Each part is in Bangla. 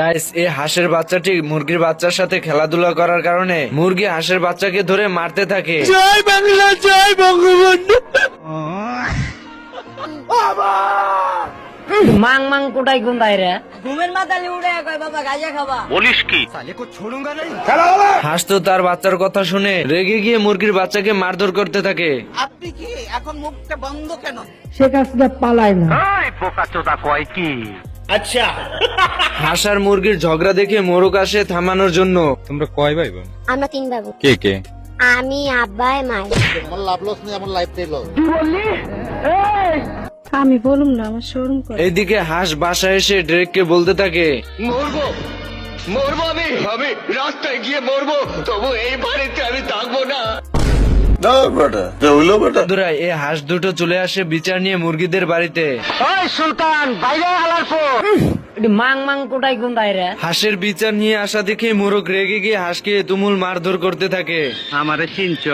গাইস, এই হাঁসের বাচ্চাটি মুরগির বাচ্চার সাথে খেলাধুলা করার কারণে মুরগি হাঁসের বাচ্চাকে ধরে মারতে থাকে। জয় বাংলা, জয় বঙ্গবন্ধু। মাং মাং কোটাই গুন্দাই রে ঘুমের মাথালে উড়ে কয় বাবা গাজা খাবা বলিস কি? হাঁস তো তার বাচ্চার কথা শুনে রেগে গিয়ে মুরগির বাচ্চাকে মারধর করতে থাকে। আপনি কি এখন মুখটা বন্ধ কেন? সে কাজটা পালায় না। এই বোকাচোদা কয় কি? আচ্ছা, হাঁস আর মুরগির ঝগড়া দেখে মোরগ আসে থামানোর জন্য। তোমরা কয় ভাই বোন? আমরা 3 বাবু। কে কে? আমি, আব্বাই, মাই। আমি বলুম না, আমার শরম করে। এইদিকে হাঁস বাসায় এসে ড্রেককে বলতে থাকে, মরবো মরবো আমি রাস্তায় গিয়ে মরবো, তবু এই বাড়িতে আমি থাকবো না। বন্ধুরা, এই হাঁস দুটো চলে আসে বিচার নিয়ে মুরগিদের বাড়িতে। ওই সুলতান বাইরে হালার পর মাং মাং কোটাই গুন্দাই রে হাঁসের বিচার নিয়ে আসা দেখে মোরগ রেগে গিয়ে হাঁসকে তুমুল মারধর করতে থাকে। আমারে চিনচ,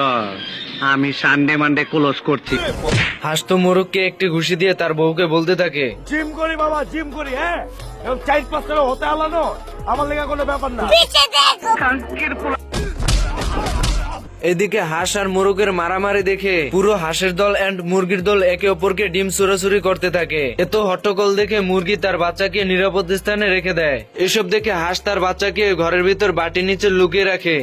আমি সানডে মানডে ক্লোজ করছি। হাঁস তো মোরগকে একটি ঘুষি দিয়ে তার বউকে বলতে থাকে, জিম করি বাবা, জিম করি। হ্যাঁ, এবং 4-5 টাকা হতে আলানো আমার লেগা কোনো ব্যাপার না। এদিকে হাঁস আর মোরগের মারামারি দেখে পুরো হাঁসের দল এন্ড মুরগির দল একে অপরকে ডিম চুরাচুরি করতে থাকে। এত হট্টগোল দেখে মুরগি তার বাচ্চাকে নিরাপদ স্থানে রেখে দেয়। এসব দেখে হাঁস তার বাচ্চাকে ঘরের ভিতর বাটির নিচে লুকিয়ে রাখে।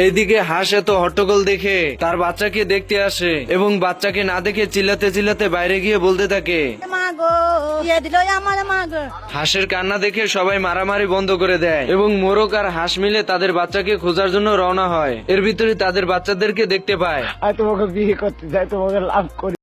এইদিকে হাঁস এত হট্টগোল দেখে তার বাচ্চাকে দেখতে আসে এবং বাচ্চাকে না দেখে চিল্লাতে চিল্লাতে বাইরে গিয়ে বলতে থাকে। হাঁসের কান্না দেখে সবাই মারামারি বন্ধ করে দেয় এবং মোরগ আর হাঁস মিলে তাদের বাচ্চাকে খোঁজার জন্য রওনা হয়। এর ভিতরে তাদের বাচ্চাদেরকে দেখতে পায়। তোমাকে বিয়ে করতে চাই, তোমাকে লাভ করি।